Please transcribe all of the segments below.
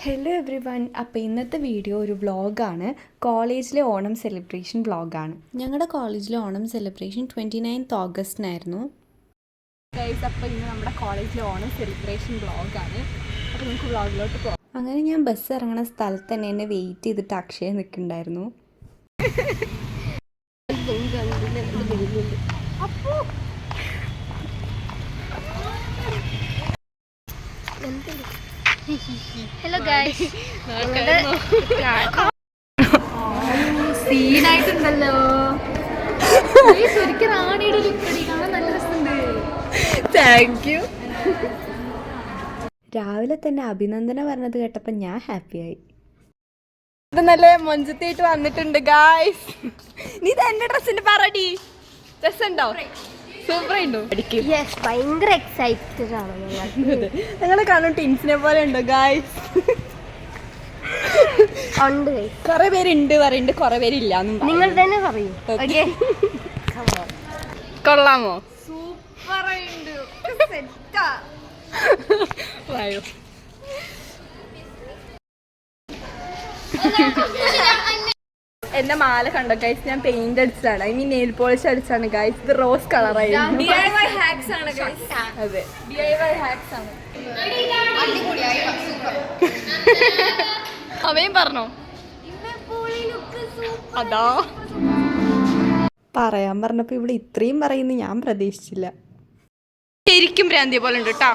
Hello every one. അപ്പോൾ ഇന്നത്തെ video ഒരു വ്ളോഗാണ്. കോളേജിലെ ഓണം സെലിബ്രേഷൻ വ്ളോഗാണ്. ഞങ്ങളുടെ കോളേജിലെ ഓണം സെലിബ്രേഷൻ 29th ഓഗസ്റ്റിനായിരുന്നു. അപ്പോൾ ഇന്ന് നമ്മുടെ കോളേജിലെ ഓണം സെലിബ്രേഷൻ വ്ളോഗാണ്. അപ്പോൾ നമുക്ക് വ്ളോഗിലോട്ട് പോകാം. അങ്ങനെ ഞാൻ ബസ് ഇറങ്ങുന്ന സ്ഥലത്ത് തന്നെ എന്നെ വെയിറ്റ് ചെയ്തിട്ട് അക്ഷയ നിൽക്കുന്നുണ്ടായിരുന്നു. ഹലോ ഗൈസ്, സീനായിട്ടുണ്ടല്ലോ. ശരിക്കും റാണിയുടെ ലുക്കടി കാണാൻ നല്ല രസമുണ്ട്. Thank you. രാവിലെ തന്നെ അഭിനന്ദന പറഞ്ഞത് കേട്ടപ്പോൾ ഞാൻ ഹാപ്പിയായി. ഇത് നല്ല മൊഞ്ചത്തിയിട്ട് വന്നിട്ടുണ്ട് ഗായ്സ്. നീ ഇത് എന്റെ ഡ്രസ്സിന്റെ പറടി രസമുണ്ടോ? സൂപ്പറായിട്ടോ? ഭയങ്കര എക്സൈറ്റഡ് ആണ് നിങ്ങളെ കാണും ടിൻസിനെ പോലെ ഉണ്ടോ ഗായ്സ്? കൊറേ പേരുണ്ട് പറയുന്നുണ്ട്, കൊറേ പേരില്ല. നിങ്ങൾ തന്നെ പറയൂ. കൊള്ളാമോ? വായോ. എന്റെ മാല കണ്ടോ ഗൈസ്? ഞാൻ പെയിന്റ് അടിച്ചതാണ്, ഐ മീൻ നെയിൽ പോളിഷ് അടിച്ചാണ് ഗൈസ്. ഇത് റോസ് കളറായിരുന്നു. അതെ, അവയും പറഞ്ഞോ അതാ പറയാൻ പറഞ്ഞപ്പോൾ ഇവിടെ ഇത്രയും പറയുന്നു ഞാൻ പ്രതീക്ഷിച്ചില്ല. ശരിക്കും ഭ്രാന്തിയെ പോലെ ഉണ്ട് കേട്ടോ.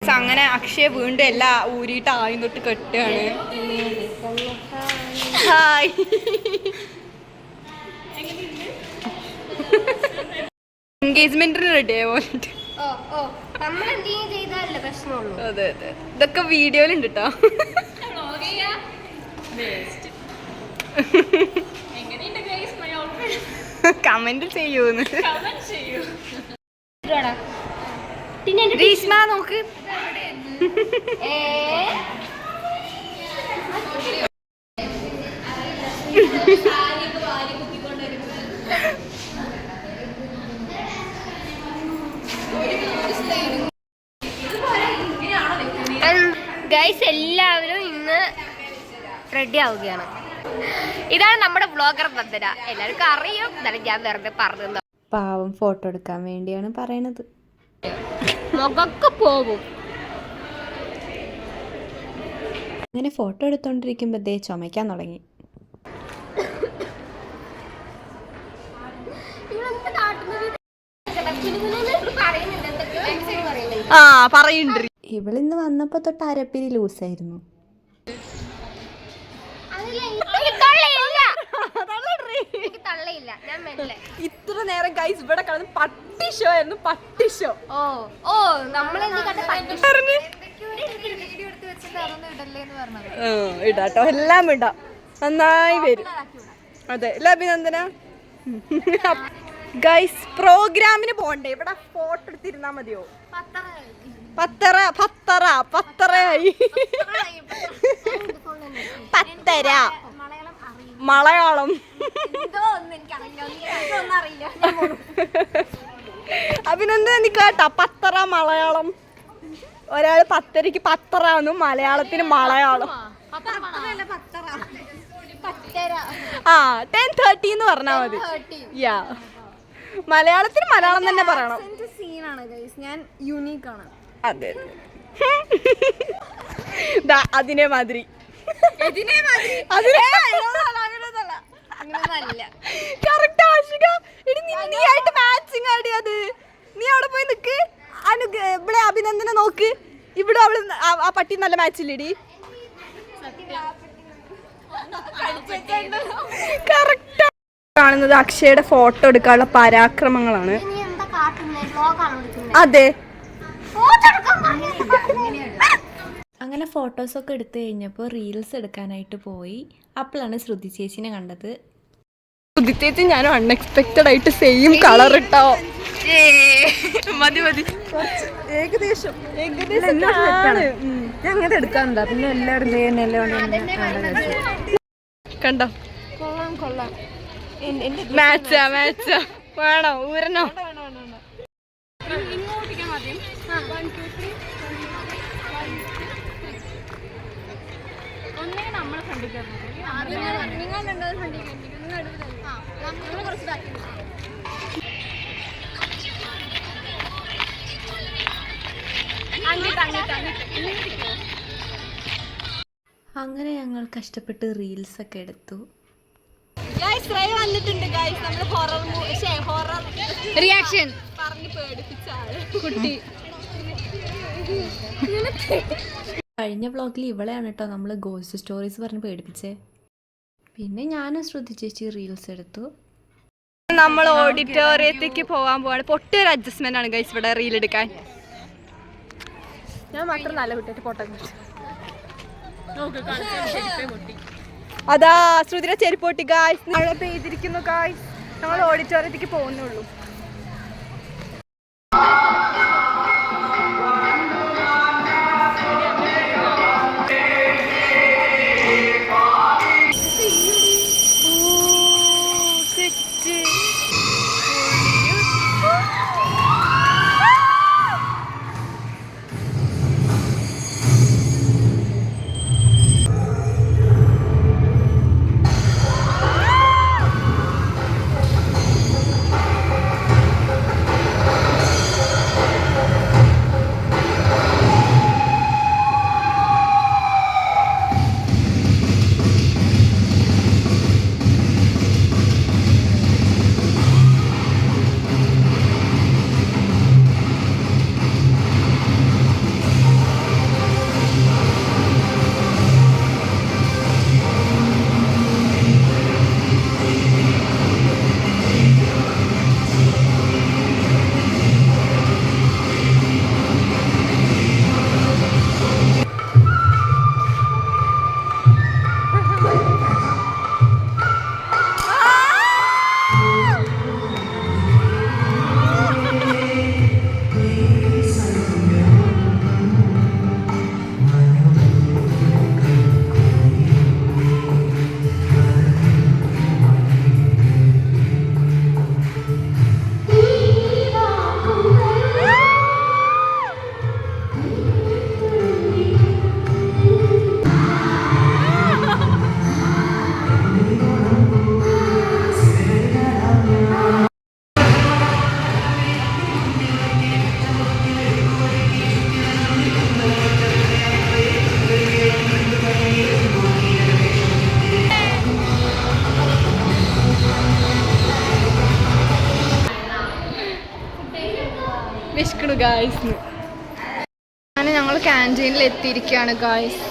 അങ്ങനെ അക്ഷയ വീണ്ടും എല്ലാം ഊരിയിട്ട് ആയും തൊട്ട് കെട്ടുകയാണ്. ഹായ്. എൻഗേജ്മെന്റിന് റെഡി ആയ പോയിട്ട്. അതെ അതെ, ഇതൊക്കെ വീഡിയോയിലുണ്ട് കേട്ടോ. കമന്റ് ചെയ്യൂന്ന്. രീഷ്മ നോക്ക്. ഗൈസ്, എല്ലാവരും ഇന്ന് റെഡി ആവുകയാണ്. ഇതാണ് നമ്മുടെ വ്ളോഗർ വന്ദന. എല്ലാവർക്കും അറിയും, എന്നാലും ഞാൻ വെറുതെ പറഞ്ഞു. പാവം ഫോട്ടോ എടുക്കാൻ വേണ്ടിയാണ് പറയണത്. മുഖക്ക് പോവും. അങ്ങനെ ഫോട്ടോ എടുത്തോണ്ടിരിക്കുമ്പോ ദേ ചുമയ്ക്കാൻ തുടങ്ങി. ഇവളിന്ന് വന്നപ്പോ തൊട്ട് അരപ്പിരി ലൂസായിരുന്നു. ഇത്ര നേരം ഗൈസ് ഇവിടെ കളന്ന് പട്ടി ഷോ ആയിരുന്നു. പട്ടി ഷോ. ഇടാട്ടോ, എല്ലാം ഇടാം, നന്നായി വരും. അതെ അല്ല അഭിനന്ദന? ഗൈസ്, പ്രോഗ്രാമിന് പോണ്ടേ? ഇവിടെ ഫോട്ടോ എടുത്തിരുന്നാ മതിയോ? പത്തരയായി. പത്തര മലയാളം. അഭിനന്ദന നീ കേട്ടാ? പത്തര മലയാളം. ഒരാള് പത്തരക്ക് പത്തറാന്നും മലയാളത്തിന് മലയാളം. 10:30 എന്ന് പറഞ്ഞാ മതി. യാ, മലയാളത്തിന് മലയാളം തന്നെ പറയണം. ഞാൻ യൂണീക്ക് ആണ്. അതെ, അതിനെ മാതിരി. നീ അവിടെ പോയി നിക്ക്. ഇവിടെ അഭിനന്ദന നോക്ക്. ഇവിടെ അവള് ആ പട്ടി നല്ല മാച്ചില്ലേടി. കറക്റ്റ്. കാണുന്നത് അക്ഷയുടെ ഫോട്ടോ എടുക്കാനുള്ള പരാക്രമങ്ങളാണ്. അതെ, അങ്ങനെ ഫോട്ടോസൊക്കെ എടുത്തു കഴിഞ്ഞപ്പോൾ റീൽസ് എടുക്കാനായിട്ട് പോയി. അപ്പോഴാണ് ശ്രുതി ചേച്ചിനെ കണ്ടത്. ശ്രുതി ചേച്ചി ഞാനും അൺഎക്സ്പെക്റ്റഡ് ആയിട്ട് സെയിം കളർ ഇട്ടോ. മതി ഏകദേശം ഞങ്ങൾ എടുക്കാറുണ്ടോ? പിന്നെ എല്ലാവരും കണ്ടോ? കൊള്ളാം. മാച്ചാ വേണോ? ഊരണോ? അങ്ങനെ ഞങ്ങൾ കഷ്ടപ്പെട്ട് റീൽസൊക്കെ എടുത്തു. റിയാക്ഷൻ കുട്ടി കഴിഞ്ഞ വ്ളോഗിൽ ഇവളെയാണ് കേട്ടോ നമ്മൾ ഗോസ്റ്റ് സ്റ്റോറീസ് പറഞ്ഞ് പേടിപ്പിച്ചേ. പിന്നെ ഞാനും ശ്രുതി ചേച്ചി റീൽസ് എടുത്തു. നമ്മൾ ഓഡിറ്റോറിയത്തേക്ക് പോകാൻ പോവാണ്. പൊട്ടൊരു അഡ്ജസ്റ്റ്മെന്റ് ആണ് ഗൈസ് ഇവിടെ റീൽ എടുക്കാൻ. ഞാൻ മാത്രം നല്ല കുട്ടിയായിട്ട് ഫോട്ടോ അതാ ശ്രുതിയുടെ ചെരുപ്പ് പൊട്ടി ഗായ്സ്. മഴ പെയ്തിരിക്കുന്നു ഗായ്സ്. നമ്മൾ ഓഡിറ്റോറിയത്തേക്ക് പോകുന്നുള്ളൂ. വിശക്കണു ഗായ്സ്. അങ്ങനെ ഞങ്ങൾ ക്യാൻറ്റീനിൽ എത്തിയിരിക്കുകയാണ് ഗായ്സ്.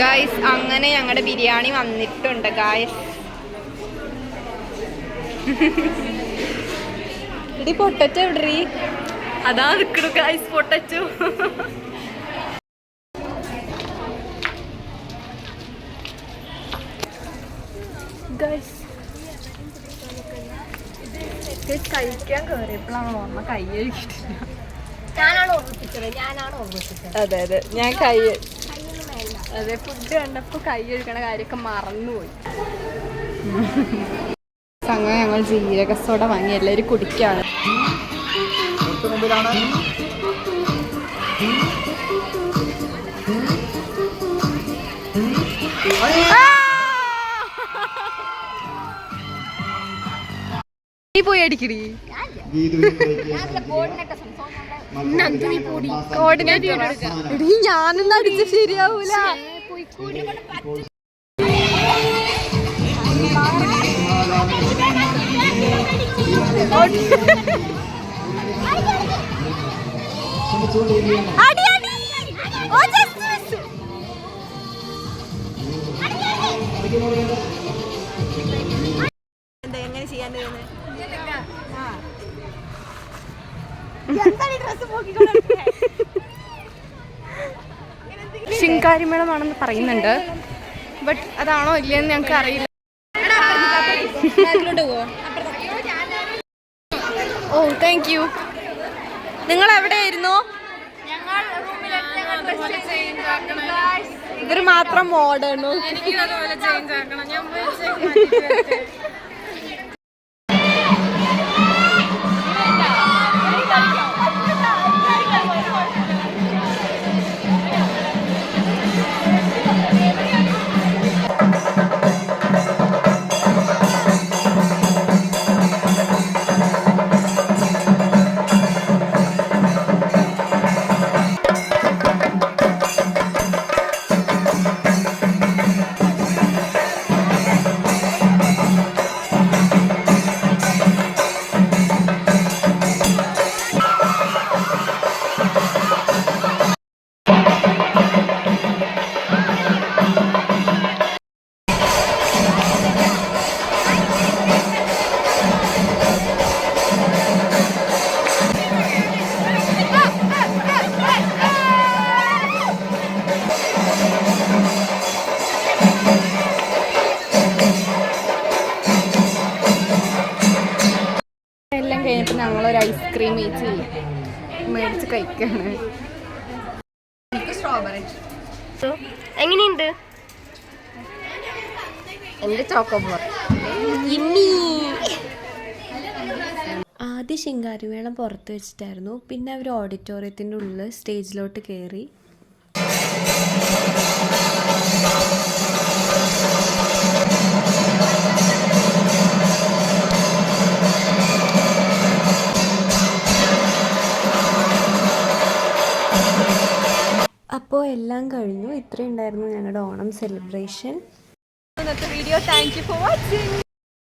ഗായ്സ് അങ്ങനെ ഞങ്ങളുടെ ബിരിയാണി വന്നിട്ടുണ്ട് ഗായ്സ്. ഇടി പൊട്ടറ്റോ എവിടെ? അതാ നിൽക്കണു ഗായ്സ് പൊട്ടറ്റോ. കഴിക്കാൻ കയറിയപ്പോഴാണ് ഓർമ്മ കൈ കഴിക്കിട്ടില്ല. അതെ അതെ ഞാൻ കൈ അതെ ഫുഡ് കണ്ടപ്പോൾ കൈ കഴിക്കണ കാര്യമൊക്കെ മറന്നുപോയി. അങ്ങനെ ഞങ്ങൾ ജീരക സോഡ വാങ്ങി എല്ലാവരും കുടിക്കാണ്. നീ പോയി അടിക്കടി ഞാനൊന്നും അടിച്ച ശരിയാവൂല. എങ്ങനെ ചെയ്യാൻ ശിങ്കാരിമേളമാണെന്ന് പറയുന്നുണ്ട്. ബട്ട് അതാണോ ഇല്ലയെന്ന് ഞങ്ങൾക്ക് അറിയില്ല. ഓ താങ്ക് യു. നിങ്ങൾ എവിടെയായിരുന്നു? ഇവര് മാത്രം മോഡേൺ. എല്ലാം കഴിഞ്ഞിട്ട് ഞങ്ങളൊരു ഐസ്ക്രീം മേടിച്ച് കഴിക്കാണ്. എനിക്ക് സ്ട്രോബെറി. എങ്ങനെയുണ്ട് എന്റെ ചോക്കോബോർ? ആദ്യം ശിങ്കാരിമേളം പുറത്ത് വെച്ചിട്ടായിരുന്നു. പിന്നെ അവർ ഓഡിറ്റോറിയത്തിൻ്റെ ഉള്ളിൽ സ്റ്റേജിലോട്ട് കയറി. അപ്പോൾ എല്ലാം കഴിഞ്ഞു. ഇത്രയുണ്ടായിരുന്നു ഞങ്ങളുടെ ഓണം സെലിബ്രേഷൻ. ഇന്നത്തെ video. Thank you for watching.